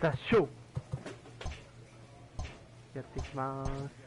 ザ・ショーやっていきます。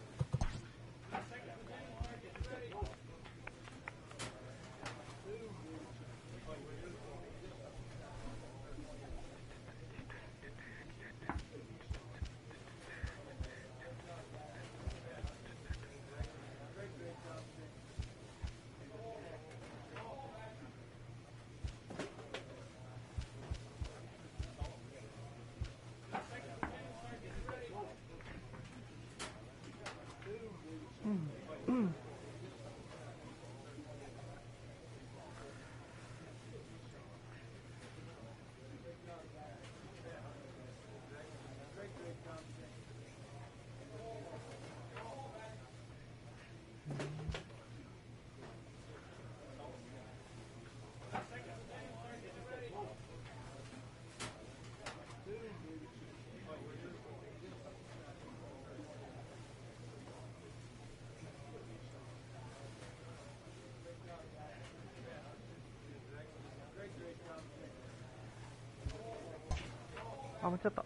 あ、間違った。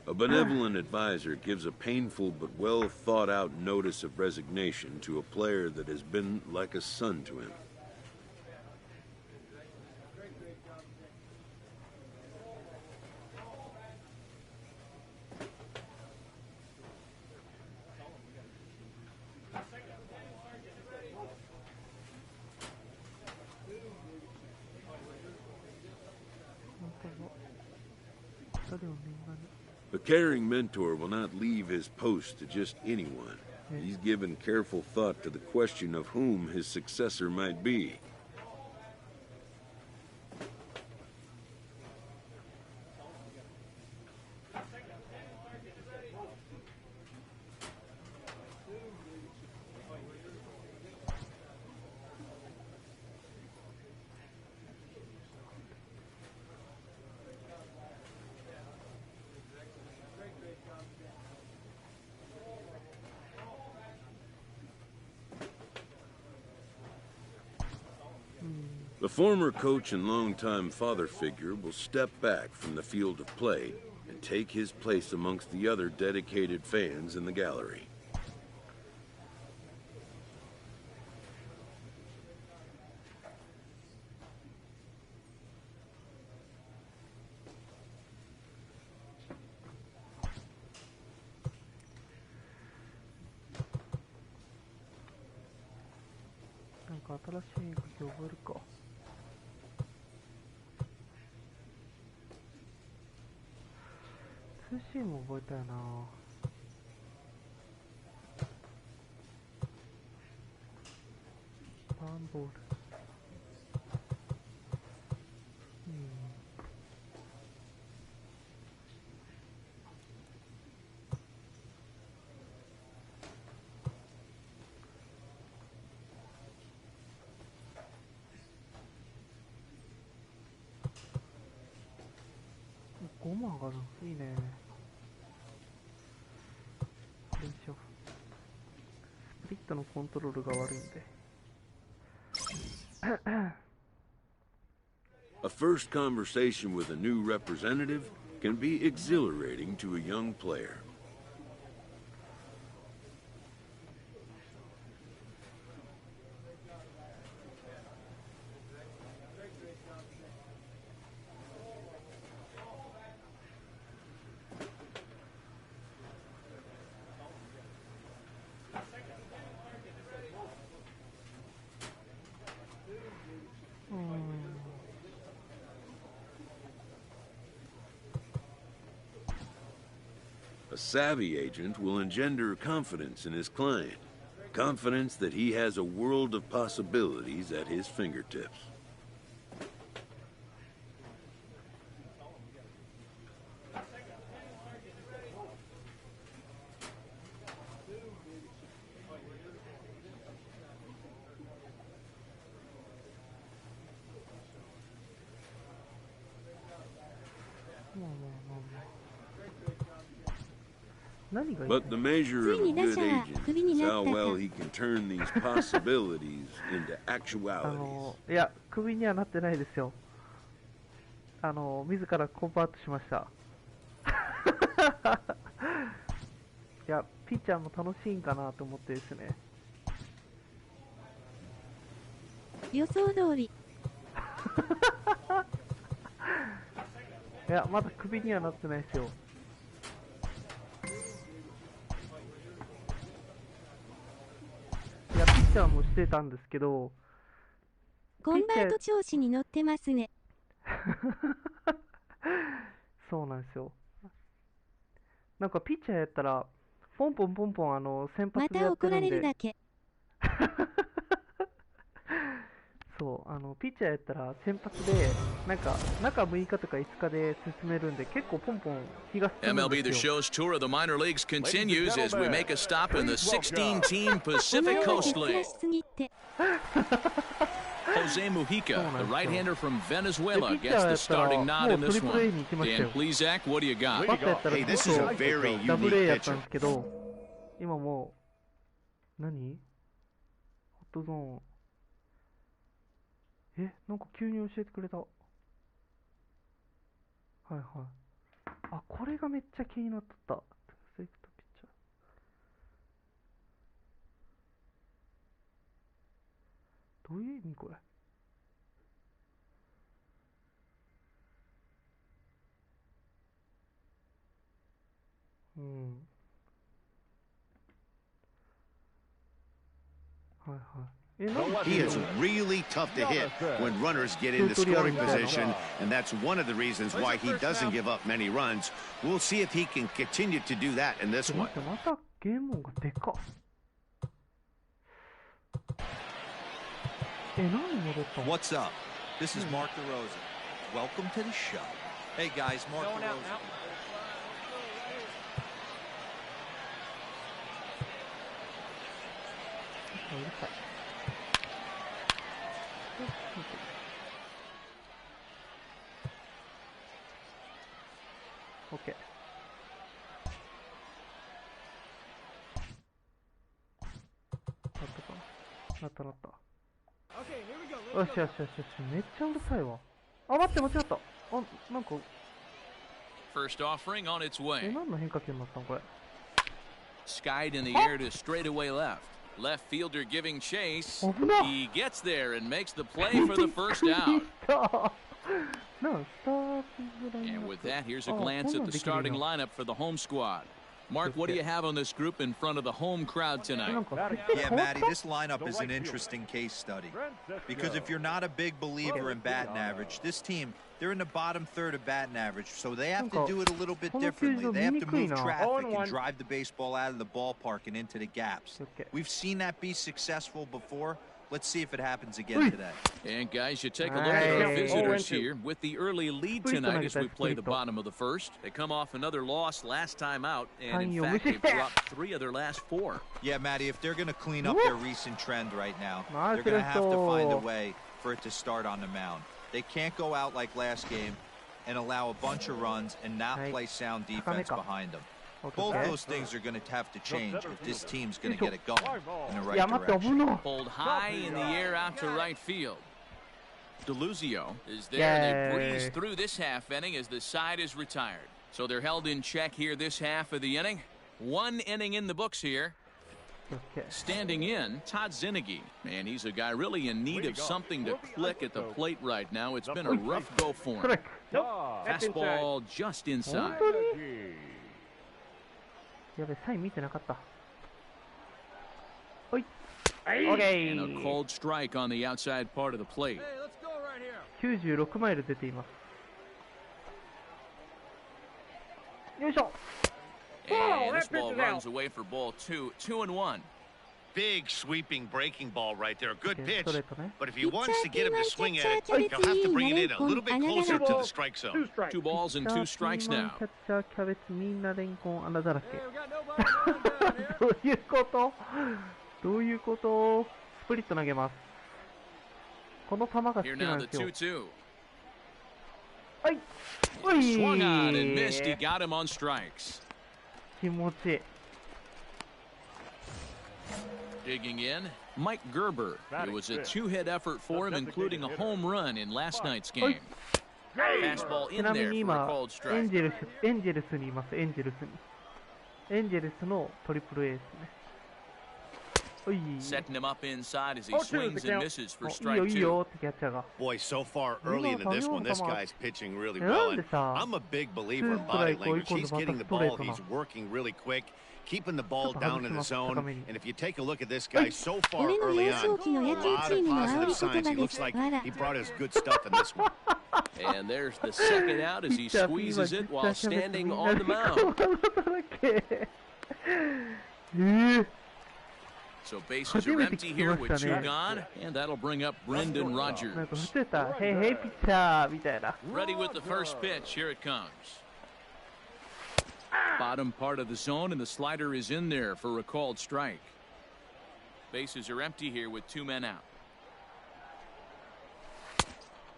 A benevolent advisor gives a painful but well thought out notice of resignation to a player that has been like a son to him. A caring mentor will not leave his post to just anyone. He's given careful thought to the question of whom his successor might be. The former coach and longtime father figure will step back from the field of play and take his place amongst the other dedicated fans in the gallery.5万上がる。いいね。よいしょ。スプリットのコントロールが悪いんで。A first conversation with a new representative can be exhilarating to a young player. A savvy agent will engender confidence in his client, confidence that he has a world of possibilities at his fingertips. 何がいい But the measure of a good agent is how well he can turn these possibilities into actualities. いや、クビにはなってないですよ。自らコンバートしました。いや、ピッチャーも楽しいんかなと思ってですね。予想通り。いや、まだクビにはなってないですよ。いや、ピッチャーもしてたんですけど、コンバート調子に乗ってますね。そうなんですよ。なんかピッチャーやったら、ポンポンポンポン先発でやってるんで。また怒られるだけ。そう、ピッチャーやったら先発で、なんか中6日とか5日で進めるんで、結構ポンポン日が進むん MLB です The よ。 Show's tour of the minor leagues continues as we make a stop in the 16-team Pacific Coast League. Jose Mujica, the right-hander from Venezuela, gets the starting nod in this one. Dan Plesac, what do you got? Hey, this is a very unique pitcher. けど、今もう、何？ホットゾーン。なんか急に教えてくれた。はいはい。あ、これがめっちゃ気になっとった。セレクトピッチャー。どういう意味これ。うん。はいはい。He is really tough to hit when runners get into scoring position, and that's one of the reasons why he doesn't give up many runs. We'll see if he can continue to do that in this one. またゲーム音がでかっ。何戻ったの？ What's up? This is Mark DeRosa. Welcome to the show. Hey guys, Mark DeRosa. OK。なったなった。よしよしよしよし、めっちゃうるさいわ。あ、待って、間違った。あ、なんか。First offering on its way. 何の変化球になったのこれ。Skied in the air to straightaway left. Left fielder giving chase. He gets there and makes the play for the first out. And with that, here's a glance at the starting lineup for the home squad. Mark, what do you have on this group in front of the home crowd tonight? Yeah, Matty, this lineup is an interesting case study. Because if you're not a big believer in batting average, this team, they're in the bottom third of batting average, so they have to do it a little bit differently. They have to move traffic and drive the baseball out of the ballpark and into the gaps. We've seen that be successful before. Let's see if it happens again today. And guys, you take a look at our visitors here with the early lead tonight as we play the bottom of the first. They come off another loss last time out, and in fact, they've dropped 3 of their last 4. Yeah, Matty, if they're going to clean up their recent trend right now, they're going to have to find a way for it to start on the mound. They can't go out like last game and allow a bunch of runs and not play sound defense behind them. Both those things are going to have to change if this team's going to get it going in the right direction. Pulled high in the air out to right field. DeLuzio is there, and they breeze through this half inning as the side is retired. So they're held in check here this half of the inning. 1 inning in the books here. Standing in, Todd Zinnigy. Man, he's a guy really in need of something to click at the plate right now. It's been a rough go for him. Fastball just inside. やべ、サイン見てなかった。はい。Okay. And a cold strike on the outside part of the plate. 96マイル出ています。よいしょ。And this ball runs away for ball 2, 2-1. Big sweeping breaking ball right there. Good pitch. But if he wants to get him to swing at it, he'll have to bring it in a little bit closer to the strike zone. 2 balls and 2 strikes now. キャッチャー、キャベツ、みんなレンコン、穴だらけ。どういうことどういうことスプリット投げます。この球が好きなんですよ。はい。Swung on and missed. He got him on strikes. 気持ちいい。 Digging in, Mike Gerber. It was a two-hit effort for him, including a home run in last night's game. Fastball ち in なみ there に for a 今 called エン strike. ジェルスにいます。エンジェルスのトリプル A ですね。おい、 Setting him up inside as he swings and misses for いい strike よいい two. よってキャッチャーが。 Boy, so far early into this one, this guy's pitching really Yeah, well. And that's I'm a big believer in body language. He's getting the ball, he's working really quick, keeping the ball down in the zone. And if you take a look at this guy so far early on, a lot of positive signs. He looks like he brought his good stuff in this one. And there's the second out as he squeezes it while standing on the mound. So bases are empty here with two gone, and that'll bring up Brendan Rodgers. なんか振ってた、へいへいピッチャーみたいな。 Ready with the first pitch. Here it comes. Bottom part of the zone, and the slider is in there for a called strike. Bases are empty here with two men out.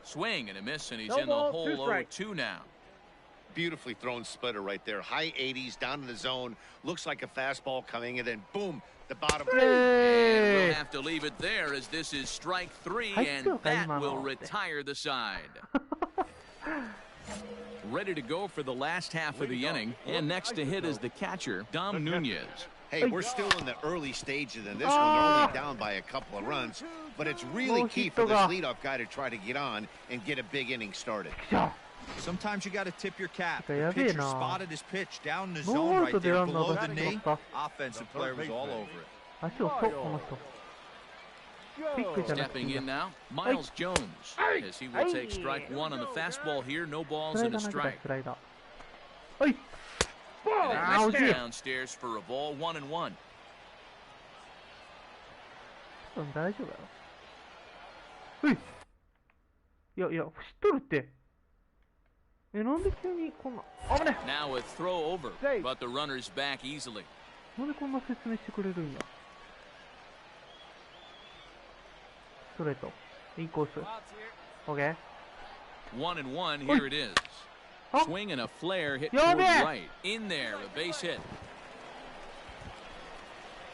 Swing and a miss, and he's in the hole 0-2 now. Beautifully thrown splitter right there. High 80s down in the zone. Looks like a fastball coming, and then boom, the bottom. And we'll have to leave it there as this is strike three, and that will retire the side. Ready to go for the last half of the inning, and next to hit is the catcher, Dom Nunez. Hey, we're still in the early stages in this one. They're only down by a couple of runs, but it's really key for this leadoff guy to try to get on and get a big inning started. Sometimes you got to tip your cap. The pitcher spotted his pitch down in the zone right there below the knee. Offensive player was all over it. 足をと、この人。ピックじゃなくてい Stepping いん in だ。 now, Miles Jones, as he will take strike one on the fastball here. No ス balls ライ and ダ a ー投げた strike. スライダー。はい。 And Ah, it misses okay. downstairs for a ball, 1-1. 大丈夫だよ。はい。いやいや、知っとるって。なんで急にこんな。危ね。 Now a throw over, but the runner's back easily. なんでこんな説明してくれるんや。ストレート。インコース。OK。 1-1, here it is. Swing and a flare hit Yo, toward man. right. In there, a base hit.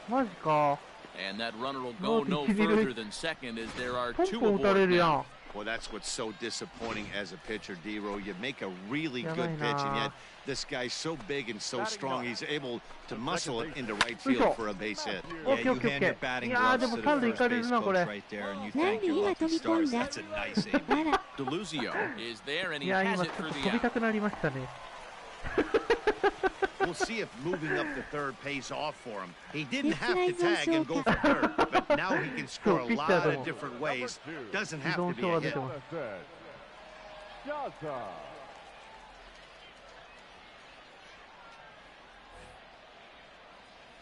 マジか。 And that runner will go no further than second as there are ポン two ポン打たれ aboard るや now. ん。 Well, that's what's so disappointing as a pitcher, D-Row. You make a really Yeah, good I pitch, and know. yet this guy's so big and so strong, he's able to muscle it into right field for a base hit. Yeah, you hand your batting gloves to the first base coach right there, and you thank your lucky stars. That's a nice aim. Deluzio is there, and い he や、 has 今 it ちょっ for と the 飛び out. たくなりましたね。 We'll see if moving up to third pays off for him. He didn't have to tag and go for third, but now he can score a lot of different ways. Doesn't 依 have 存 to be 症 a が出 hit. てます。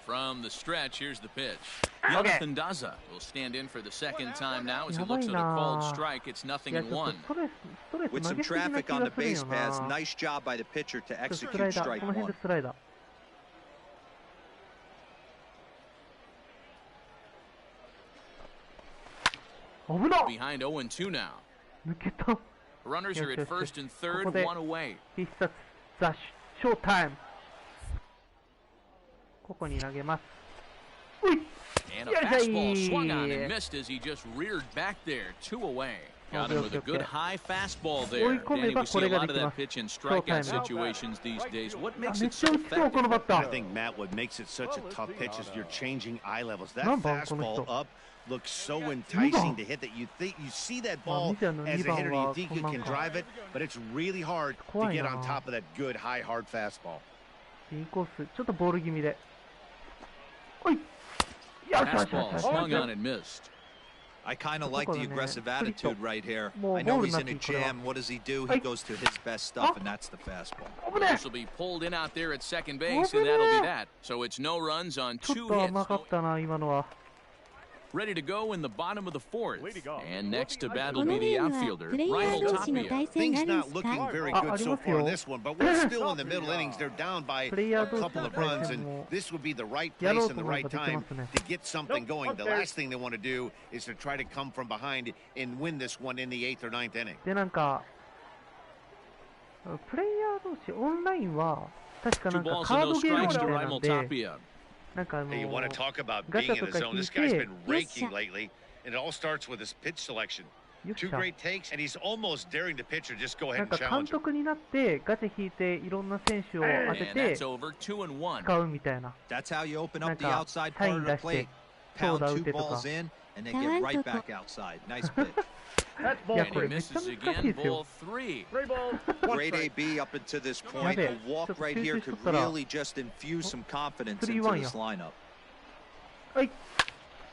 From the stretch, here's the pitch. Jonathan Daza will stand in for the second time now as he looks at a called strike. It's いや、 0-1. ちょっとストレート With 投 some げすぎな traffic 気 on が the するん base よ paths, な。 nice job by the pitcher to スライ execute ダー、 strike この辺 one. でスライダー。危なっ Behind 0-2 now. 抜けた。 Runners are at first and third, ここで one away. 必殺ザショータイム。ここに投げます。うい And a fastball swung on and missed as he just reared back there, 2 away. Got him with a good high fastball there. Danny, we see a lot of that pitch in strikeout situations these days. What あ makes めっ it ちゃ so 打ちそうこのバッ effective? タ I ー。 think, Matt, what makes it such a tough pitch is you're changing eye levels. That 何番この人 fastball up looks so enticing to hit that you see that ball as a hitter, you think you can drive it, but it's really hard to get on top of that good high hard fastball. インコース、ちょっとボール気味で。おいよしよしよ Fastball しよ swung し on and missed. I kind of like the aggressive attitude right here. More I know ball he's in a knocking for that. jam. What does he do? He goes to his best stuff, and that's the fastball. 危ね This will be pulled in out there at second base, and that'll be that. So it's no runs on ちょっ two と hits. 甘かったな、今のは。 Ready to go in the bottom of the fourth. And next to bat こ will の be ゲ the ームは outfielder, プレイヤー Ryan 同士の Tapia. 対戦が Things あるん not す looking か？ very Ah, good so ah, far in ah, this one, but we're still in the middle innings. They're down by プレイヤ a ー同士 couple の of 対 runs, 戦 and も this would be the right やろ place う and と the 思え right ばでき time ますね。 to get something going. The last thing they want to do is to try to come from behind and win this one in the 8th or 9th inning. で、なんか、プレイヤー同士、オンラインは確かなんかカードゲームみたいなんで、なんかHey, you want to talk about ガ being チャ in と the か zone? 引 This い guy's て、 been raking lately, and it all starts with his pitch selection. よっし Two ゃ。 great takes, and he's almost daring the pitcher. Just go な ahead ん and か監 challenge him. 督になってガチャ引いていろんな選手を当て And て that's over, 2-1. 使うみたいな。 That's how you open up the なんか outside サイ part ン of 出 the して plate. 長 Pound 打打 two てとか。 balls in, and then get right back outside. Nice pitch. いや And こ he れめっちゃ misses 難しい again, ですよ。 ball 3. Great AB up until this point. A walk right here could really just infuse some confidence into this lineup. はい。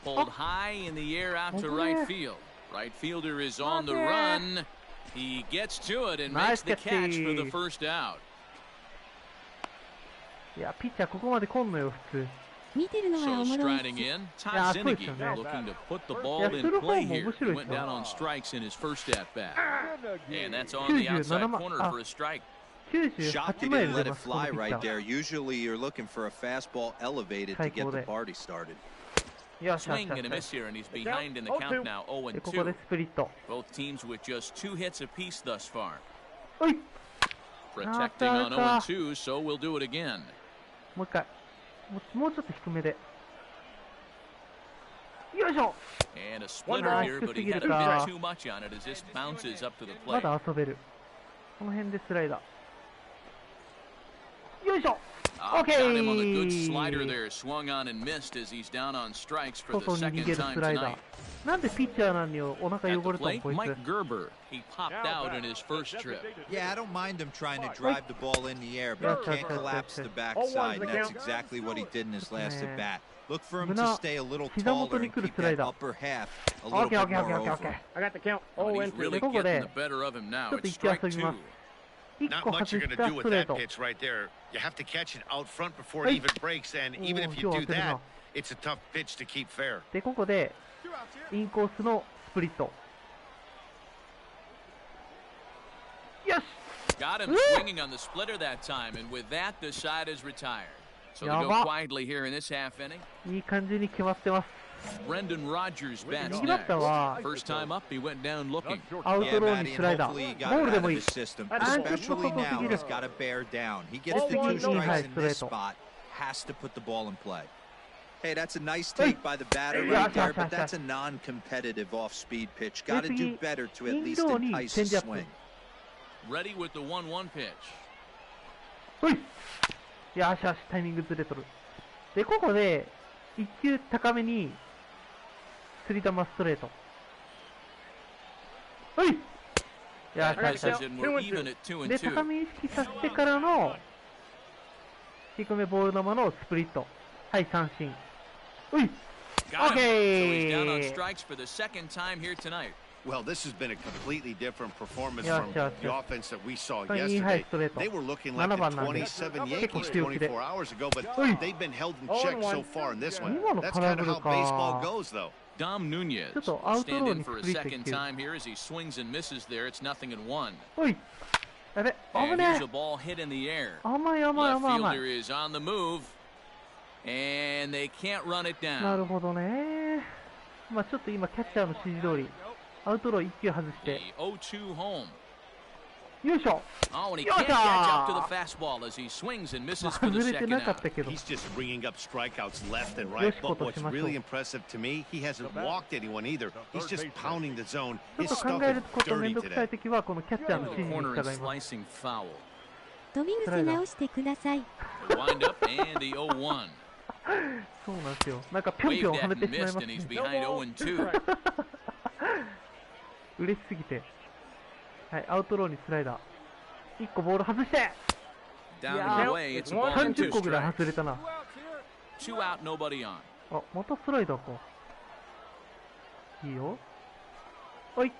Pulled high in the air out to right field. Right fielder is on the run. He gets to it and makes the catch for the first out. いやピッチャーここまで来んのよ普通。見てるのは So おもろい striding し。 in, Tazinski looking to put the ball in play here. He went down on strikes in his first at bat. And that's on the outside corner for a strike. Shocked he didn't let it fly right there. Usually you're looking for a fastball elevated to get the party started. Swing and a miss here, and he's behind in the count now, でここで 0-2. スプリット。 Both teams with just 2 hits apiece thus far. はい。 Protecting on 0-2, so we'll do it again. もう一回。もうちょっと低めで。よいしょ。 And a splitter here, but he had a bit too much on it as this bounces up to the ま plate. だ遊べる。この辺でスライダー。よいしょ。Got him on the good slider there, swung on and missed as he's down on strikes for the 外に逃 second げる time スライダ tonight. ー。なんでピッチャーなのにお腹 At 汚 the れたの plate, こいつ。 Mike Gerber. He popped out in his first trip. Yeah, I don't mind him trying to drive the ball in the air, but he can't collapse the backside. And that's exactly what he did in his last at bat. Look for him to stay a little taller and keep that upper half a little bit more over. I got the count. Oh, Oh, he's and really getting the better of him now. It's strike 2. 1 Not 個 much 外 you're し going to た do ス with トレー that ト。 pitch right there. You have to catch it out front before it even breaks, and even if you do that, it's a tough pitch to keep fair. でここでインコースのスプリット。よし。 Got him swinging on the splitter that time, and with that, the side is retired. So we go quietly here in this half inning. いい感じに決まってます。 Brendan Rodgers bats 右バッター next. は First time up, he went down looking. アウト Yeah, ローに Matty, スライ and ダ hopefully he ー。 got ボー it ルで out も of いい。 his system. あー、ちょっと Especially 外す now, ぎる。 he's got to bear down. He gets the 次 two イン strikes ハイ in ストレ this ート。 spot, has to put the ball in play. Hey, that's a nice take by the batter right there, but that's a non-competitive off-speed pitch. Got to do better to at least entice a swing. Ready with the 1-1 pitch. ほい。よしよし、タイミングずれとる。で、ここで、1球高めに、すり球ストレート。ほい。よしよしよし。 And we're even at 2-2. で、高め意識させてからの、低めボール球のスプリット。はい、三振。ほい。 Got him. So he's down on Okay. strikes for the second time here tonight. Well, this has been a completely different performance Yes, from yes, the yes. offense that we saw これインハイ yesterday. ストレート。 They were looking like the 7番なんで。 27結構 Yankees 強気で。 24 hours ago, but ほい。 they've been held in check so far in this one. 今の That's 空 kind 振 of る how か。 baseball goes, though. Dom Nunez ちょっとアウトロ stand ー in に for a スプリット second 1球。 time here as he swings and misses there. It's 0-1. ほい。やべ、危 And ね here's え a。ball hit in the air. 甘い甘い Left 甘い甘い。 fielder is on the move, and they can't run it な down. るほどね。まあちょっと今キャッチャーの指示通り、アウトロー1球外し The て、 0-2 home. よいしょ。 Oh, and he よっ can't し catch up to the ゃ fastball as he swings and ー。 misses for 外 the れて second なかっ out. たけど。 He's just bringing up strikeouts left and よ right. しこ But と what's しましょう。 really impressive to me, he hasn't walked anyone either. He's just pounding the zone. ちょ His っと考 stuff え is ることめん dirty どくさい today. ときは、このキャッチャーの指示に Corner 従 and います。 slicing foul. 飛び癖直してください。 The windup and the 0-1. そうなんですよ。なんかぴょんぴょん Waved 跳 at ねて and しまい missed, ます and he's ね。 behind 0-2. 嬉しすぎて。はい、アウトローにスライダー。1個ボール外して Down and away. It's a ball and 30 2個ぐらい strikes. 外れたな。 2 out, nobody on. あ、またスライダーか。いいよ。はい。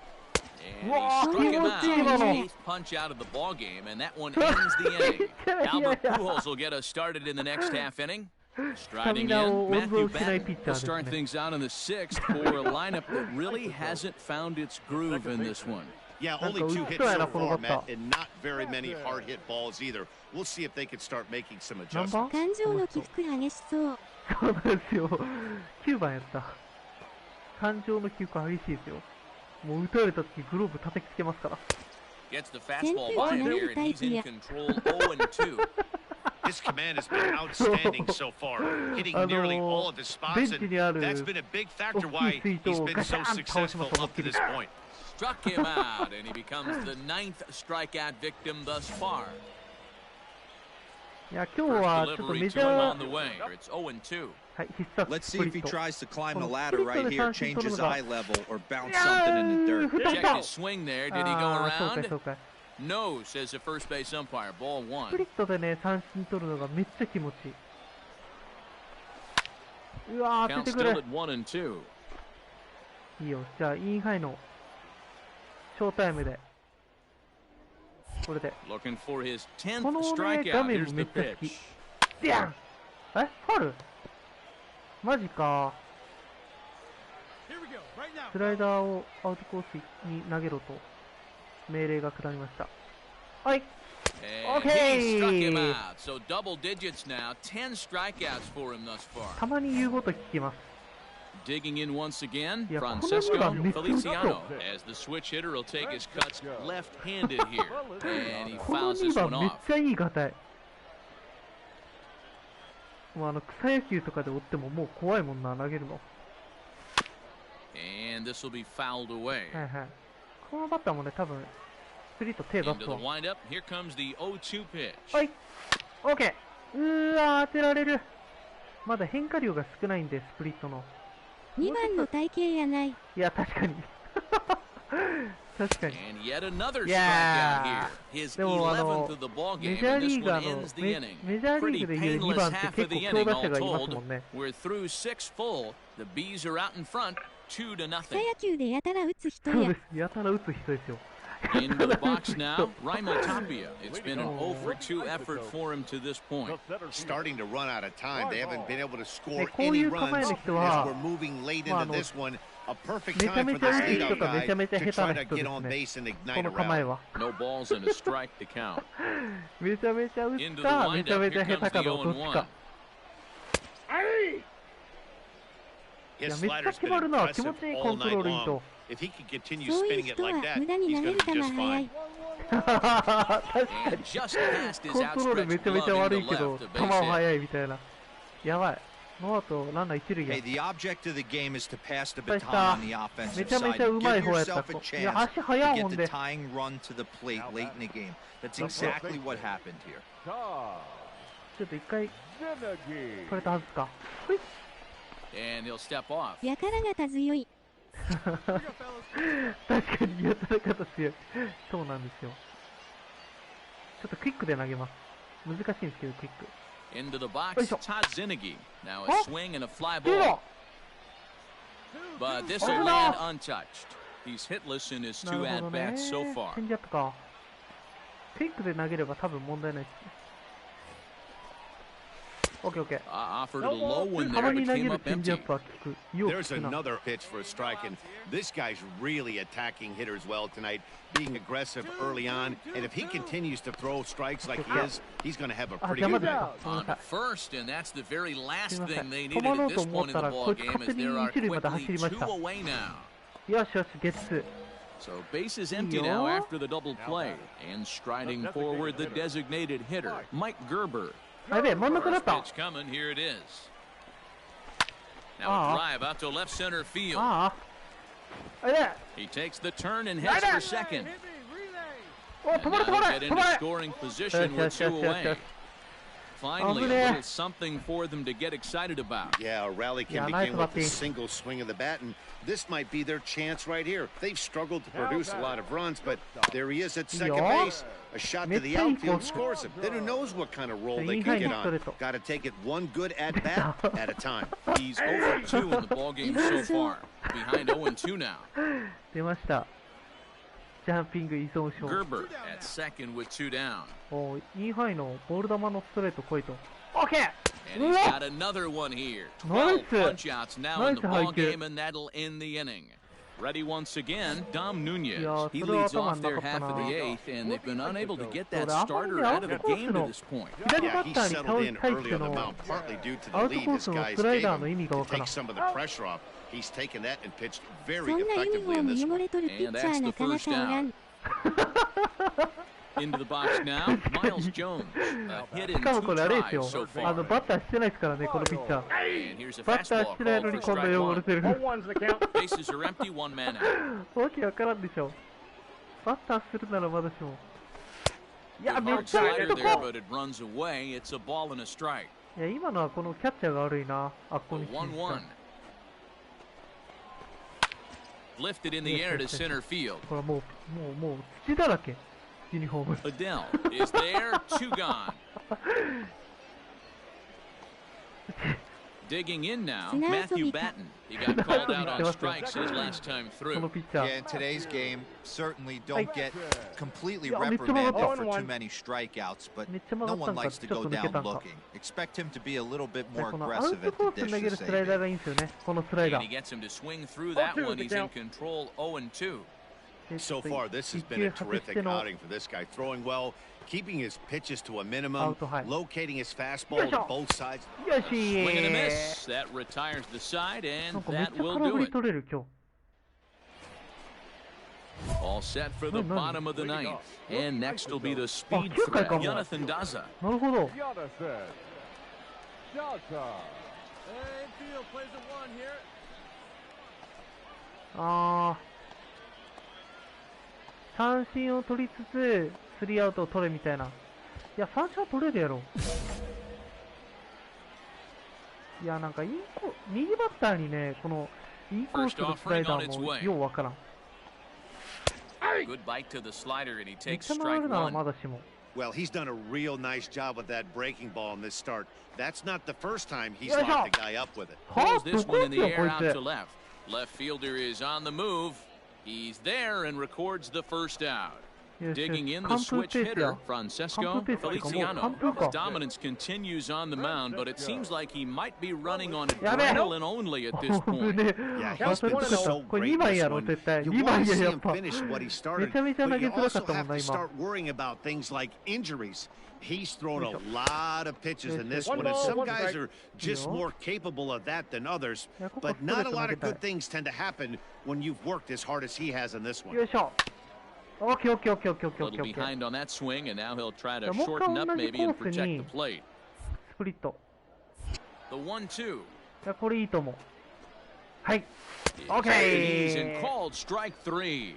And he Wow, struck him out. qué His bueno. 8th punch out of the ball game, and that one ends the inning. Albert Pujols will get us started in the next half inning. Striding in, Matthew Batten will start things out in the 6th for a lineup that really hasn't found its groove in this one. Yeah, only 2 hits so far, Matt, and not very many hard hit balls either. We'll see if they can start making some 何 adjustments. 番？感情の起伏激しそう。そうなんですよ。9番やった。感情の起伏激しいですよ。もう打たれた時グローブ叩きつけますから。Gets the fastball by him here, and he's in control 0-2. His command has been outstanding so far, hitting nearly all of his spots, and that's been a big factor why he's been so successful up to this point. Struck him out, and he becomes the 9th strikeout victim thus far. いや、今日はちょっとメジャー、 It's 0-2. はい、必殺 Let's ス see プ if リ he ット。 tries to climb the ladder right here, change his eye level, or bounce something in the dirt. Check his swing there. Did he go あー、そうか around? そうか。 No, says the first base umpire. Ball スプリ 1. ットでね、三振取るのがめっちゃ気持ちいい。うわー、当 Count ててく still れ。 at 1-2. いいよ。じゃあ、インハイのショータイムで。これで。 Looking for his 10th このね、画 strikeout. 面 Here's めっ the ちゃ好 pitch. き。でやんファウルマジか。スライダーをアウトコースに投げろと命令が下りました。はい。 And he struck him out. So double digits now. 10 strikeouts for him thus far. たまに言うこと聞きます。 Digging in once again, いや、このFrancesco 2番めっちゃ打つ Feliciano よ。 as the switch hitter will take his cuts left-handed here. And he この fouls 2 this one 番めっ off. ちゃいいガタイ。もう草野球とかで追ってももう怖いもんな、投げるの。 And this will be fouled away. はいはい。このバッターもね、多分スプリット手出 Into す the わ。 windup. Here comes the 0-2 pitch. はい。オッケー。うわー、当てられる。まだ変化量が少ないんで、スプリットの。 2番の体型やない。いや、確かに。確かに。 And yet another strikeout Yeah. here. His でも11th of the ball メ game, ジャー and リ this ーガ one ーの ends the メ inning. メジャーリー Pretty グでいう2 painless 番って half 結 of 構 the 強 inning, 打者 all がいます told. もんね。 We're through 6 full. The Bees are out in front, 2 to 草 nothing. 野球でやたら打つ人やそうで。す。やたら打つ人ですよ。 Into the box now, Raimo Tapia. It's been an 0-for-2 effort for him to this point. Starting to run out of time. They haven't been able to score こうい any う構え runs の as 人は we're moving late まあ into this one. A perfect めちゃ time め for ちゃ this 打つ leadoff 人かめ guy ちゃめちゃ to 下 try 手な to 人で get す on ね。 base and こ ignite a の構え rally. は。 No balls and a strike to count. めちゃめちゃ打っ Into the た、めちゃ windup. めちゃ Here 下 comes 手か the のどっち 0-1. か。いや、 His めっちゃ slider's 決 been まるな。気 impressive 持ちいいコ all ントロ night ールいいと。 long. If he could continue そういう spinning it 人は like that, 無駄に he's 投げ going る to 球 be just 早 fine. い。確か And に。 just past his コントロールめ outstretched ちゃめちゃ glove 悪 in い the けど、 left. The 球 base は hit. 速いみたいな。やばい。ノーアウト、ランナー一塁や Hey,。the object of the game is to pass the 失敗し baton た。 on the め offensive ちゃめ side. ちゃうまい Give 方やった。 yourself a いや、 chance 足速 to いも get ん the で。 tying run to the plate late in the game. That's exactly what happened here. ちょっと一回、取れたはずか。ほい。 And he'll step off. やからがた強い。確かにやたら方強い。そうなんですよ。ちょっとクイックで投げます。難しいんですけど、クイック。 Into the box, よいしょ。 Todd Zinnigy. Now a あ、 swing and a fly どう ball. だ But this 危 will な land untouched. He's hitless in his なる 2 at ほどね。 bats so far. チェンジアップか。クイックで投げれば多分問題ないですね。オッケーオッケー。 Offered a low one た there, まに but 投げ came る up チェンジアッ empty. プは効く。よく There's 効くな。 another pitch for a strike, and this guy's really attacking hitters well tonight, being aggressive early on. And if he continues to throw strikes like he is, he's going to have a あ、 pretty 邪魔 good でし night. た。ごめん On な to さい。 first, and that's the very last すいませ thing ん。 they 止 needed まろ at うと this 思っ point in た the ら、こ ball いつ game 勝 as 手に there are 一塁まで走 quickly りまし 2 た。 away now. よしよし、ゲッツー。 So base is empty now after the double play. And striding forward, the designated hitter, Mike Gerber. あ、やべえ、真ん中だっ First た。 pitch coming, here it is. Now a drive out to left center field. ああ。あれ He takes the turn and heads for second. お、止 And まれ now 止ま they れ get 止 into まれ scoring position with 2 away. Finally, a little something for them to get excited about. Yeah, a rally can Yeah, nice begin with a batting. single swing of the bat, and this might be their chance right here. They've struggled to produce a lot of runs, but there he is at second Yeah. base. A shot to the outfield scores him. Then who knows what kind of role they can get on. Got to take it one good at bat at a time. He's 0 for 2 in the ballgame so far. Behind 0-2 now. 出ました。ジャンピング依存症。 Gerber at second with 2 down. おインハイのボール球のストレート来いと。オッケー And he's got another one here. 12 punch outs now in the ball game, and that'll end the inning. Ready once again, Dom Nunez. He leads off their half of the 8th, and they've been unable to get that starter out of the game to this point. 左 Yeah, バ he ッターに settled 倒 in し対し early て on the の mound, partly due to ア the ウト lead コー his スの guys スライ gave ダーの意 him 味が to わから take ん。 some of the pressure off. He's taken that and pitched そ very んなユニフ effectively ォー in ム this 汚 one. れとるピッチャーなかなかおらん。Into the box now, Miles Jones. A hit in しかもこれあれですよ。 2 tries so バ far. ッターしてないですからね、このピッチャー。 And here's a バッター fastball してないの called に for こんな strike 汚れ one. てる。 Bases are empty, one man out. わけわからんでしょ。バッターするならまだしも。いや、 Good めっ hard ちゃいい slider と there, こ。 but it runs away. It's a ball and a strike. いや、今のはこのキャッチャーが悪いな。あっこに 1-1. Lifted in the air to center field. これもう土だらけ。ユニフォーム。 Adele is there, 2 gone. Digging in now, Matthew Batten. He got called out on strikes his last time この through. ピッチャ Yeah, ー。 in today's game, certainly don't get completely Yeah, reprimanded Mitchell. for too many strikeouts, but no one likes to go down looking. Expect him to be a little bit で more このアウ aggressive ト at コ the ースに投 dish げ to るスライ save ダー it. がいいんですよね。このスライ And ダ he ー。 gets him to swing through that one. He's in control, 0-2. So far, this has been a terrific outing for this guy. Throwing well, keeping his pitches to a minimum, Out to high. locating his fastball to both sides. よし Swing and a miss. That retires the side, なん and かめっ that ちゃ will 空振 do り it. 取れる今日。 All set for the bottom of the ninth. And next will be the speed Oh, threat, Kyoko. Jonathan Daza. なるほど。あー、三振を取りつつスリーアウトを取れみたいな。いや、三振は取れるやろ。いや、なんか右バッターにね、このインコースのスライダーもようわからん。 Good bite to the slider, and he めっ takes ちゃ strike 回るなら one. まだしも。 Well, he's done a real nice job with that breaking ball in this start. That's not the first time he's Yo, yo. locked the guy up with it. は Pulls ぁ、 this どこ one っ in す the よ、 air こい out つ。 to left. Left fielder is on the move. He's there and records the first out. よし Digging in 完 the 封 switch ペース hitter, や。 Francesco 完封ペースっていうかもう完 Feliciano. 封 His か。 dominance continues on the mound, but it seems like he might be running on やべえ。 adrenaline only at this 危 point. ね Yeah, え。 he's 忘れ been てた。 so これ great 2 in 番 this やろ、 one. 絶対。 You 2 want 番 to や、 see やっ him ぱ。 finish what he め started, ちゃめちゃ投 but げ you づらか also ったもん have な、 to 今。 start worrying about things like injuries. He's thrown Yo, a yo. lot of pitches in this One one, and ball, some one guys strike. are just Yo. more capable of that than others. いや、ここ But ストレー not a ト投 lot げ of たい good。things tend to happen when you've worked as hard as he has in this one. よいしょ。オッケーオッケーオッケーオッケーオッケー A オッケー little オッケー。 behind on that swing, and now he'll try to もう一回 shorten up 同じ maybe コ and ース protect に the plate. スプリット。 The 1-2. いや、これいいと思う。はい。 Is Okay. seized and called strike 3.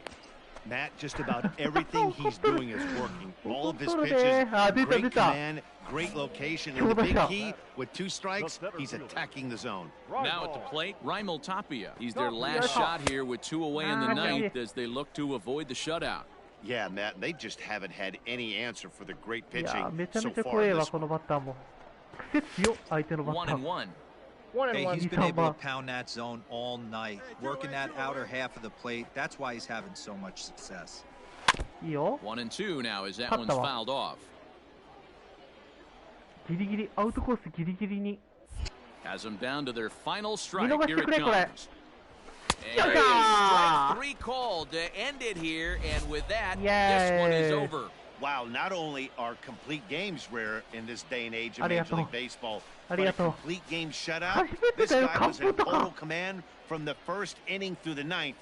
Matt, just about everything he's doing is working. All of his 怒っとる pitches, で。あ、出た great 出た。 command, great location, and the big key, with 2 strikes, he's attacking the zone. Now at the plate, Raimel Tapia. He's their last shot here with 2 away in the ninth as they look to avoid the shutout. Yeah, Matt, they just haven't had any answer for the great いや、 pitching めちゃ so めちゃ far 怖 in えわ、 this この one. バッターも。癖強、相手のバッター。 1-1. Hey, he's been He's able on to pound that zone all night, working that outer half of the plate. That's why he's having so much success. いいよ。 1-2 now as that 勝っ one's たわ。 fouled off. ギリギリ、アウトコースギリギリに。 Has them down to their final 見 strike. 逃し Here て it くれ、これ。 comes. And Yo, strike 3 called to end it here, and with that, this one is Yay. over. Wow, not only are complete games rare in this day and age of ありが Major とう。 League Baseball, あ but り a がとう。 complete game shutout, 初めて this だよ、 guy 完 was 封 in と total か。 command from the first inning through the ninth,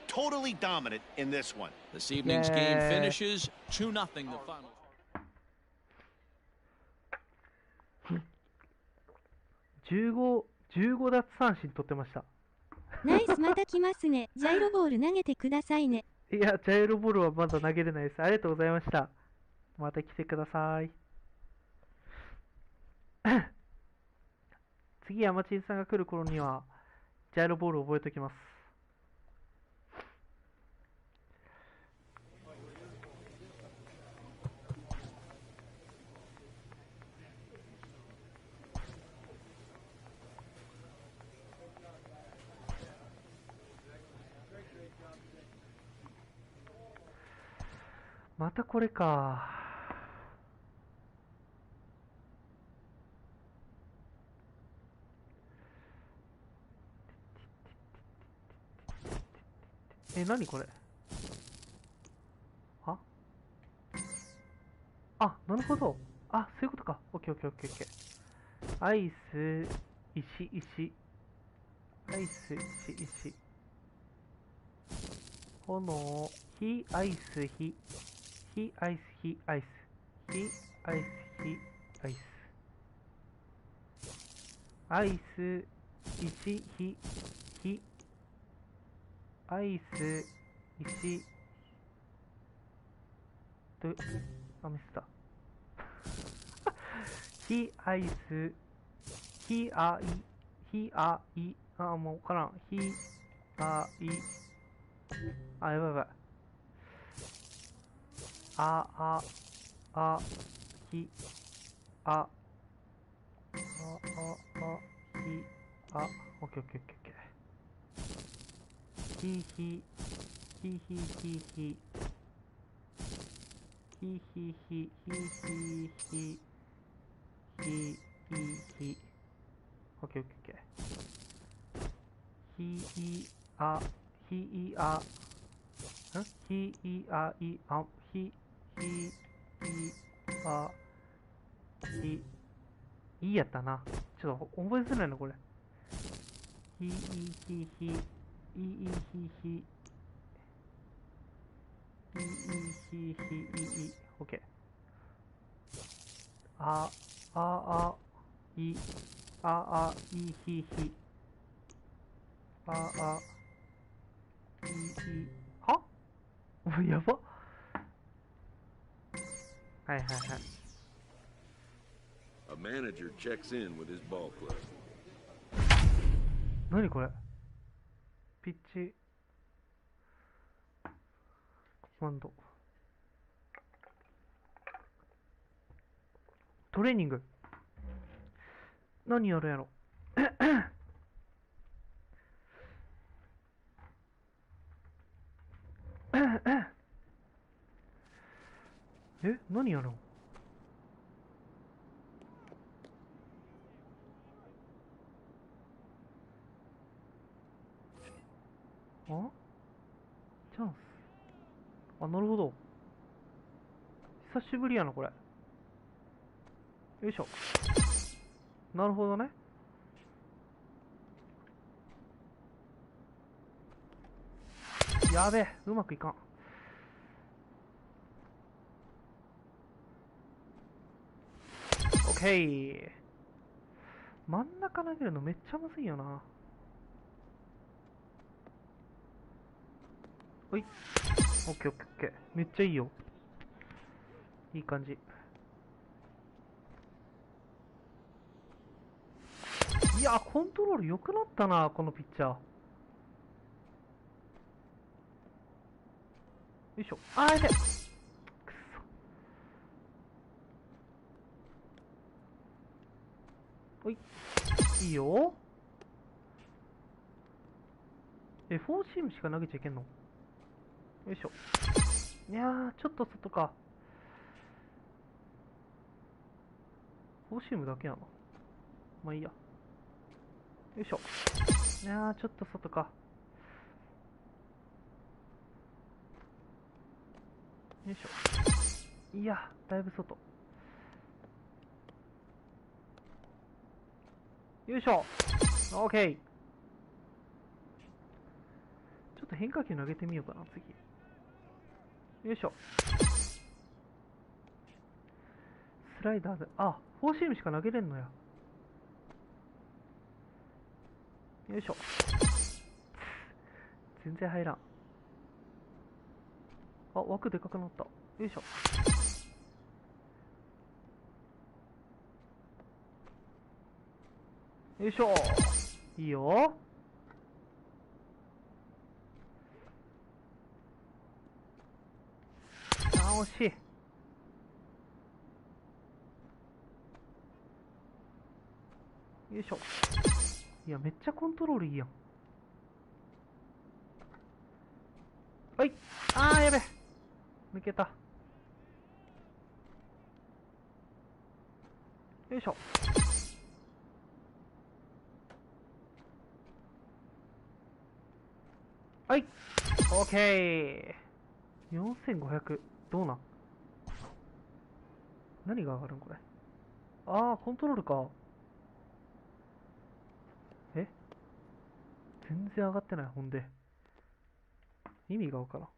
totally dominant in this one. This evening's game Yay. finishes 2-0 the final. 15奪三振取ってました。ナイスまた来ますね。ジャイロボール投げてくださいね。いや、ジャイロボールはまだ投げれないです。ありがとうございました。また来てください。次、山地さんが来る頃には、ジャイロボールを覚えておきます。またこれか。何これ。あ、なるほど。あ、そういうことか。オッケーオッケーオッケーオッケー。アイス、石。アイス、石。炎、火、アイス、火。ひアイス、ひアイス。ひアイス、ひアイス。アイス、石、ひ、ひ。アイス、石。あ、ミスった。ひアイス、ひあい、ひあい。あ、もうわからん。ひあい。あ、やばいやばい。ひ、あ、ひ、オッケーオッケーオッケーオッケー。ひ、ひ、ひ、ひ、ひ、ひ。ひ、ひ、ひ、ひ、ひ、ひ。ひ、ひ。オッケーオッケーオッケー。ひ、い、あ、ひ、い、あ。ひ、い、あ、い、あ、ひ、い、あ、ひ、いやったな。ちょっと覚えづらいな、これ。ひ、い、ひ、ひ、い、い、ひ、ひ、い、い、ひ、ひ、い、オッケー。あ、い、い、ひ、ひ。はやば。はいはいはい。A manager checks in with his ball club. 何これ？ピッチコマンド。トレーニング。何やるやろ。え、何やるの？あ？チャンス。あ、なるほど。久しぶりやな、これ。よいしょ。なるほどね。やべえ、うまくいかん。オッケー。真ん中投げるのめっちゃむずいよな。ほい。オッケーオッケーオッケー。めっちゃいいよ。いい感じ。いや、コントロール良くなったな、このピッチャー。よいしょ。あー、やべえ。くっそ。ほい。いいよ。フォーシームしか投げちゃいけんの？よいしょ。いやー、ちょっと外か。フォーシームだけやな。まあいいや。よいしょ。いやー、ちょっと外か。よいしょ。いや、だいぶ外。よいしょ。オッケー。ちょっと変化球投げてみようかな、次。よいしょ。スライダーで、あ、フォーシームしか投げれんのや。よいしょ。全然入らん。あ、枠でかくなった。よいしょ。よいしょ。いいよ。あ、惜しい。よいしょ。いや、めっちゃコントロールいいやん。はい。あー、やべ。抜けた。よいしょ。はい。オッケー。4500。どうなん？何が上がるんこれ。あー、コントロールか。え？全然上がってない、ほんで。意味がわからん。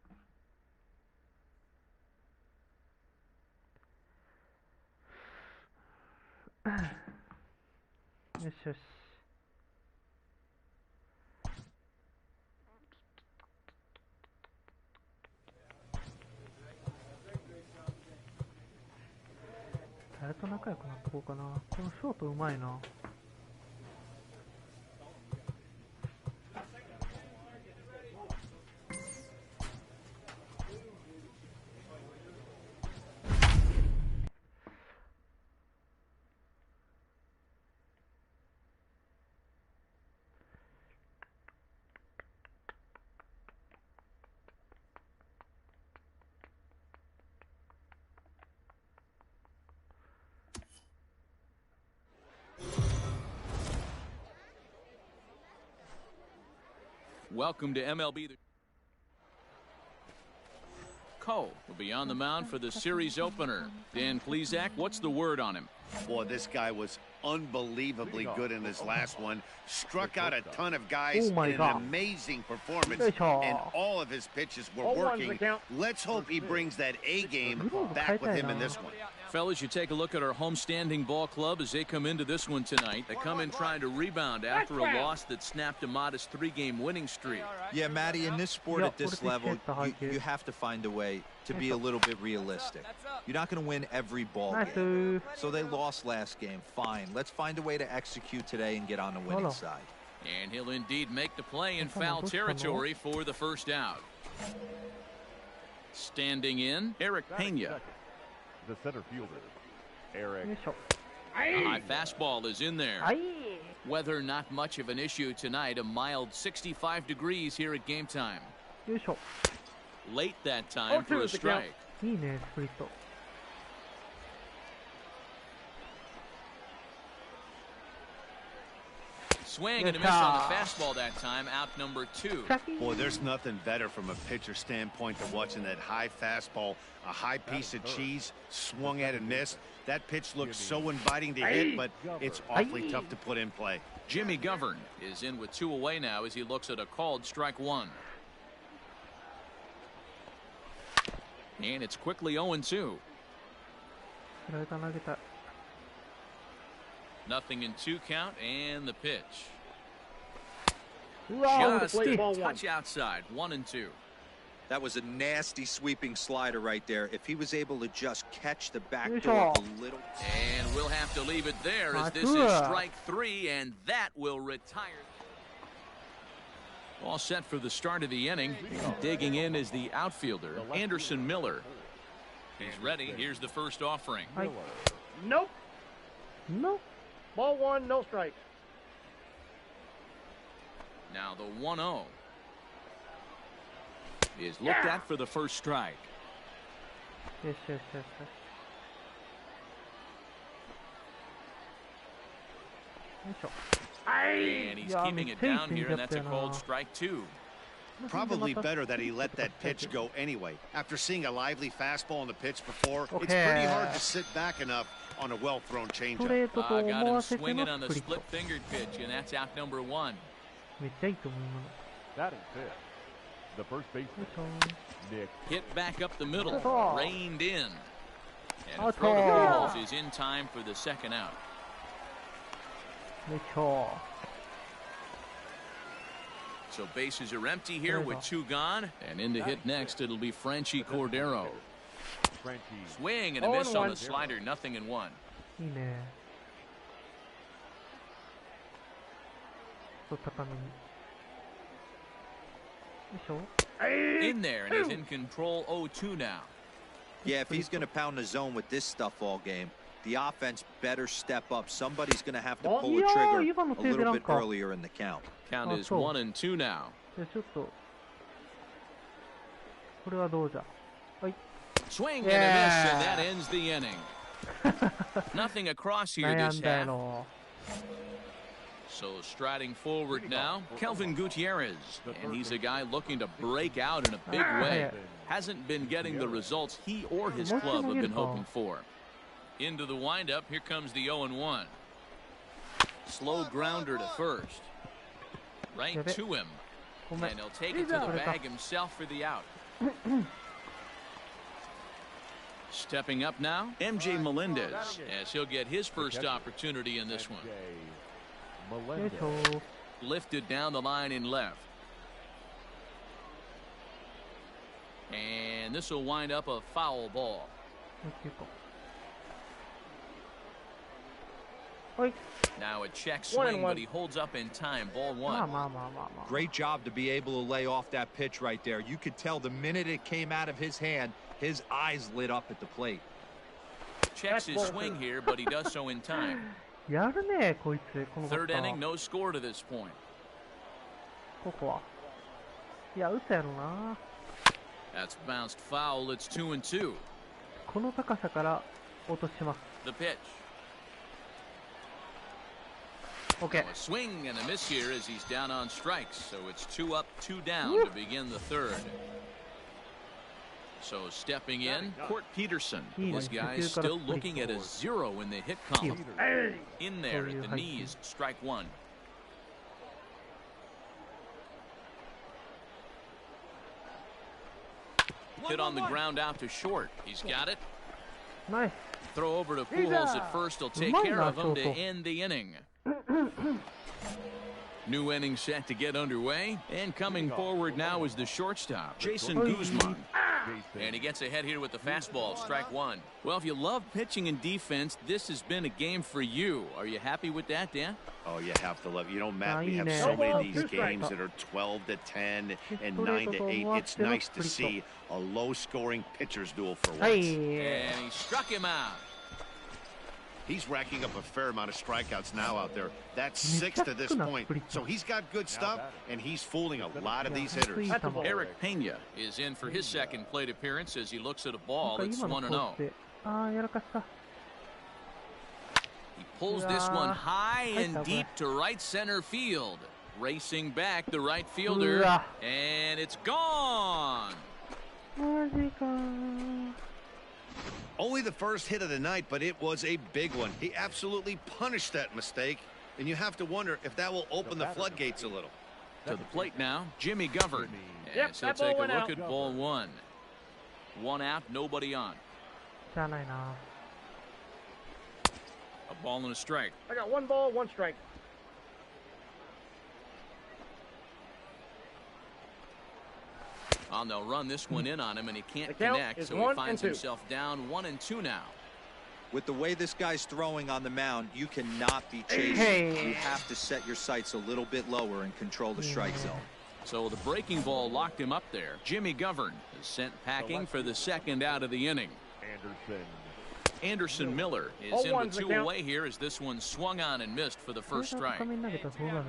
よしよし。誰と仲良くなっとこうかな。このショートうまいな。Welcome to MLB. Cole will be on the mound for the series opener. Dan Plesac, what's the word on him? Boy, this guy was unbelievably good in his last one. Struck out a ton of guys in an amazing performance, and all of his pitches were working. Let's hope he brings that A game back with him in this one. Fellas, you take a look at our homestanding ball club as they come into this one tonight. They come in trying to rebound after a loss that snapped a modest 3-game winning streak. Yeah, Matty, in this sport at this level, you have to find a way to be a little bit realistic. You're not going to win every ball game. So they lost last game. Fine. Let's find a way to execute today and get on the winning side. And he'll indeed make the play in foul territory for the first out. Standing in, Eric Pena. The center fielder, Eric. A high fastball is in there. Weather not much of an issue tonight. A mild 65 degrees here at game time. Late that time for a strike. Swing and a miss on the fastball that time, out number 2. Boy, there's nothing better from a pitcher standpoint than watching that high fastball, a high piece of cheese, swung at and missed. That pitch looks so inviting to hit, but it's awfully tough to put in play. Jimmy Govern is in with 2 away now as he looks at a called strike 1. And it's quickly 0-2. Nothing in 2 count, and the pitch. Just a touch outside, 1-2. That was a nasty sweeping slider right there. If he was able to just catch the back door a little. And we'll have to leave it there as this is strike 3, and that will retire. All set for the start of the inning. Digging in is the outfielder, Anderson Miller. He's ready. Here's the first offering. Nope. Nope. Ball 1, no strikes. Now the 1-0 is looked at for the first strike. Yes. And he's keeping it down here, and that's a called strike 2. Probably better that he let that pitch go anyway. After seeing a lively fastball on the pitch before, it's pretty hard to sit back enough on a well-thrown changeup. Got him swinging on the split-fingered pitch, and that's out number 1. That is it. The first baseman, Nick. Hit back up the middle, reined in. And throw to balls is in time for the second out. So bases are empty here with 2 gone. And in to hit next, it'll be Franchi Cordero. Swing and a miss on the slider, 0-1. In there, and he's in control, 0-2 now. Yeah, if he's going to pound the zone with this stuff all game, the offense better step up. Somebody's going to have to pull the trigger a little bit earlier in the count. Count is 1-2 now. Swing and a miss, and that ends the inning. Nothing across here this half. So striding forward now, Kelvin Gutierrez. And he's a guy looking to break out in a big way. Hasn't been getting the results he or his club have been hoping for. Into the windup, here comes the 0-1. Slow grounder to first. Right to him. And he'll take it to the bag himself for the out. Stepping up now, MJ Melendez, as he'll get his first opportunity in this one. Lifted down the line in left. And this will wind up a foul ball. Now a check swing, but he holds up in time. Ball one. Great job to be able to lay off that pitch right there. You could tell the minute it came out of his hand, his eyes lit up at the plate. Checks his swing here, but he does so in time. Third inning, no score to this point. That's bounced foul. It's 2-2. The pitch. Okay. A swing and a miss here as he's down on strikes. So it's 2 up, 2 down to begin the third. So stepping in, Court Peterson. This guy's still looking at a 0 in the hit column. In there at the knees, strike one. Hit on the ground out to short. He's got it. Nice. Throw over to Pujols at first. He'll take care of him to end the inning. New inning set to get underway, and coming forward now is the shortstop, Jason Guzman. And he gets ahead here with the fastball, strike one. Well, if you love pitching and defense, this has been a game for you. Are you happy with that, Dan? Oh, you have to love. You know, Matt, we have so many of these games that are 12-10 and 9-8. It's nice to see a low-scoring pitcher's duel for once. And he struck him out. He's racking up a fair amount of strikeouts now out there. That's 6 to this point. So he's got good stuff, and he's fooling a lot of these hitters. Eric Pena is in for his second plate appearance as he looks at a ball. It's 1-0. He pulls this one high and deep to right center field. Racing back the right fielder, and it's gone. Only the first hit of the night, but it was a big one. He absolutely punished that mistake, and you have to wonder if that will open the floodgates a little. To the plate now, Jimmy Govern. And he'll take a look at ball one. 1 out, nobody on. A ball and a strike. I got 1 ball, 1 strike. Oh, they'll run this one in on him, and he can't connect, so he finds himself down 1-2 now. With the way this guy's throwing on the mound, you cannot be chasing. You have to set your sights a little bit lower and control the strike zone. So the breaking ball locked him up there. Jimmy Govern is sent packing for the second out of the inning. Anderson Miller is in with 2 away here as this one swung on and missed for the first strike.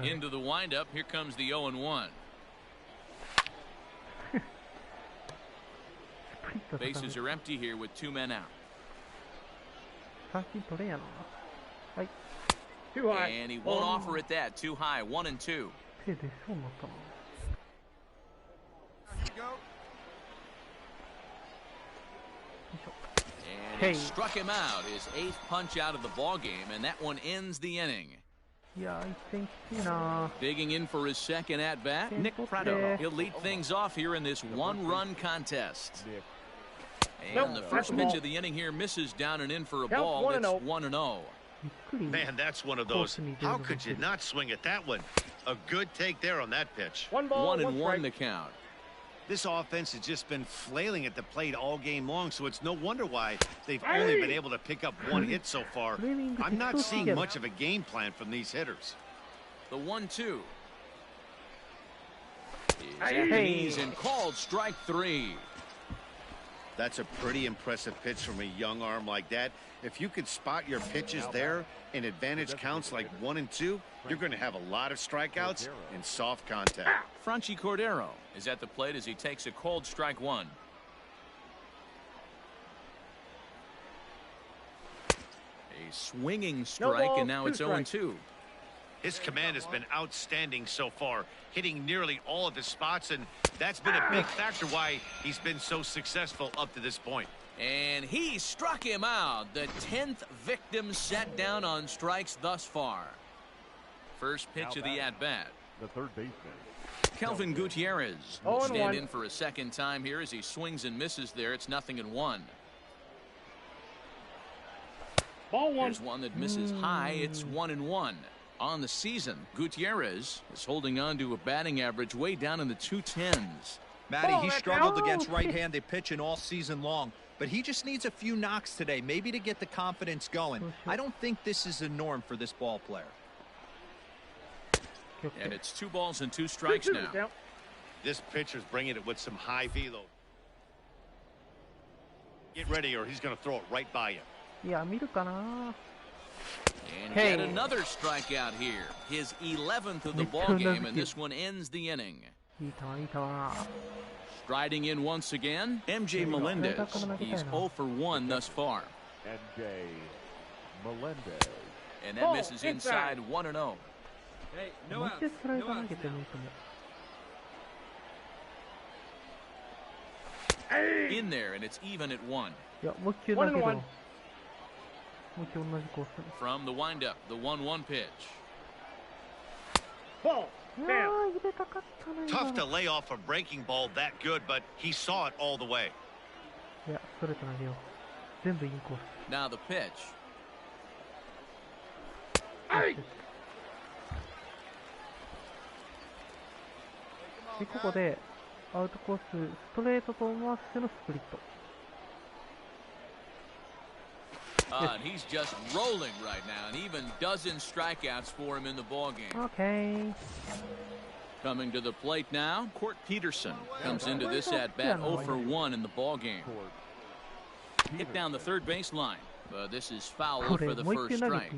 Into the windup, here comes the 0-1. Bases are empty here with 2 men out. Too high. And he won't offer it that. Too high. 1-2. And he struck him out. His 8th punch out of the ball game, and that one ends the inning. Yeah, I think, Digging in for his second at-bat, Nick Prado. He'll lead things off here in this 1-run contest. And the first pitch of the inning here misses down and in for a ball. It's 1-0. Man, that's one of those. How could you not swing at that one? A good take there on that pitch. 1 ball, 1-1 the count. This offense has just been flailing at the plate all game long, so it's no wonder why they've only been able to pick up 1 hit so far. I'm not seeing much of a game plan from these hitters. The 1-2 is at the knees and called strike 3. That's a pretty impressive pitch from a young arm like that. If you could spot your pitches there in advantage counts like 1 and 2, you're going to have a lot of strikeouts and soft contact. Franchy Cordero is at the plate as he takes a cold strike 1. A swinging strike, and now it's 0-2. His command has been outstanding so far, hitting nearly all of his spots, and that's been a big factor why he's been so successful up to this point. And he struck him out. The 10th victim set down on strikes thus far. First pitch of the at-bat. The third baseman. Kelvin Gutierrez will stand in for a second time here as he swings and misses there. It's 0-1. Ball one. There's one that misses high. It's 1-1. On the season, Gutierrez is holding on to a batting average way down in the 210s. Matty, he struggled against right-handed pitching all season long, but he just needs a few knocks today, maybe to get the confidence going. I don't think this is a norm for this ball player. And it's 2 balls and 2 strikes now. This pitcher's bringing it with some high velo. Get ready or he's going to throw it right by you. Yeah, 見るかな。 And yet another strikeout here. His 11th of the ball game, and this one ends the inning. Striding in once again, MJ Melendez. He's 0 for 1 thus far. MJ Melendez. And that misses inside 1-0. Hey, no outs. No outs now. In there, and it's even at 1. いや、もう一球投げろ。もう一球同じコース。 From the windup, the 1-1 pitch. Ball. Tough to lay off a breaking ball that good, but he saw it all the way. いや、ストレート投げよう。全部インコース。 Now the pitch. で、ここでアウトコース、ストレートと思わせてのスプリット。And he's just rolling right now, and even dozen strikeouts for him in the ballgame. Okay. Coming to the plate now, Court Peterson comes into this at-bat 0 for 1 in the ballgame. Hit down the third baseline, but this is foul for the first strike.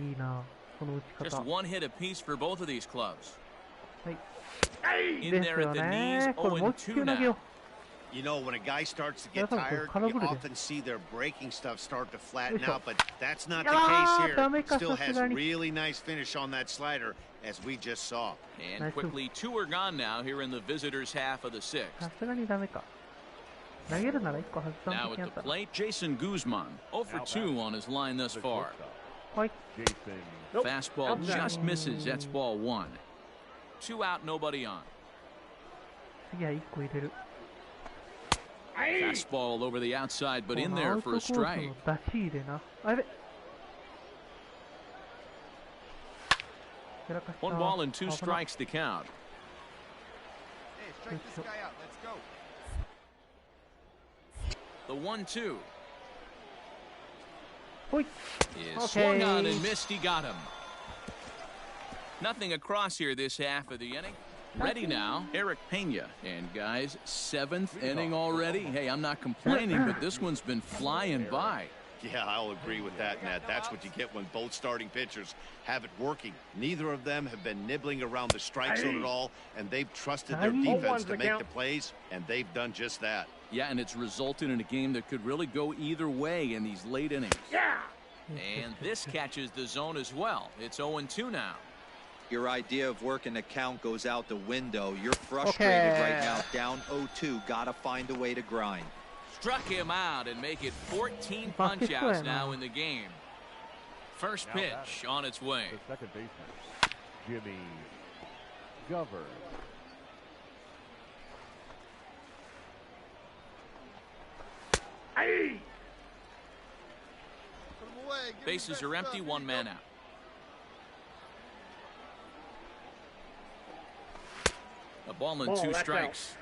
Just 1 hit apiece for both of these clubs. In there at the knees, 0-2 now. You know, when a guy starts to get tired, you often see their breaking stuff start to flatten out, but that's not the case here. Still has really nice finish on that slider, as we just saw. And quickly, 2 are gone now here in the visitors' half of the 6th. Now at the plate, Jason Guzman, 0 for 2 on his line thus far. Fastball just misses. That's ball 1. 2 out, nobody on. Fastball over the outside, but in there for a strike. 1 ball and 2 strikes to count. Hey, strike this guy out. Let's go. The 1-2 is swung on and missed. He got him. Nothing across here this half of the inning. Ready now, Eric Pena. And guys, 7th inning already. Hey, I'm not complaining, but this one's been flying by. Yeah, I'll agree with that, Ned. That's what you get when both starting pitchers have it working. Neither of them have been nibbling around the strike zone at all, and they've trusted their defense to make the plays, and they've done just that. Yeah, and it's resulted in a game that could really go either way in these late innings. Yeah. And this catches the zone as well. It's 0-2 now. Your idea of working the count goes out the window. You're frustrated right now, down 0-2. Gotta find a way to grind. Struck him out and make it 14 punch-outs now in the game. First pitch on its way. The second baseman, Jimmy Govern. Bases are empty, 1 man out. A ball and 2 strikes.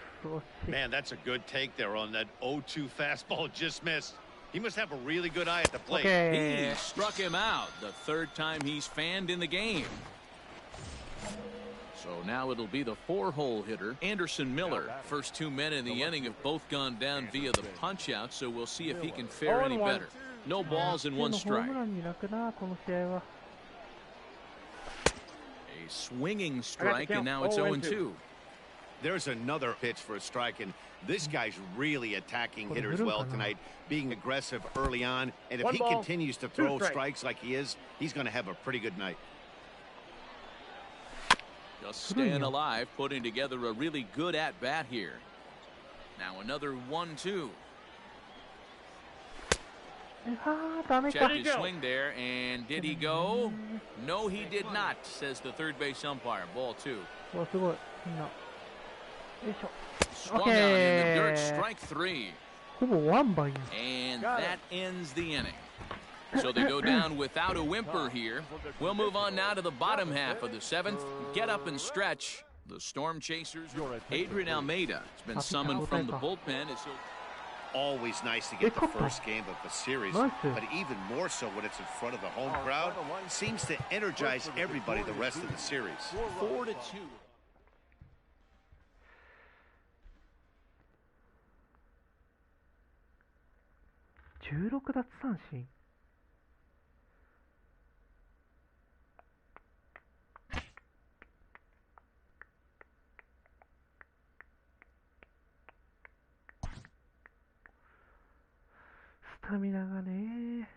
Man, that's a good take there on that 0-2 fastball just missed. He must have a really good eye at the plate. He struck him out, the 3rd time he's fanned in the game. So now it'll be the 4-hole hitter, Anderson Miller. First 2 men in the inning have both gone down via the punch-out, so we'll see if he can fare any better. No balls and 1 strike. A swinging strike, and now it's 0-2. There's another pitch for a strike, and this guy's really attacking hitters well tonight, being aggressive early on, and if he continues to throw strikes like he is, he's going to have a pretty good night. Just staying alive, putting together a really good at-bat here. Now another 1-2. Check his swing there, and did he go? No, he did not, says the third base umpire. Ball 2. Swung out in the dirt, strike 3. And that ends the inning. So they go down without a whimper here. We'll move on now to the bottom half of the seventh. Get up and stretch. The Storm Chasers. Adrian Almeida has been summoned from the bullpen. Always nice to get the first game of the series, but even more so when it's in front of the home crowd. Seems to energize everybody the rest of the series. 4-2. 16奪三振。スタミナがね。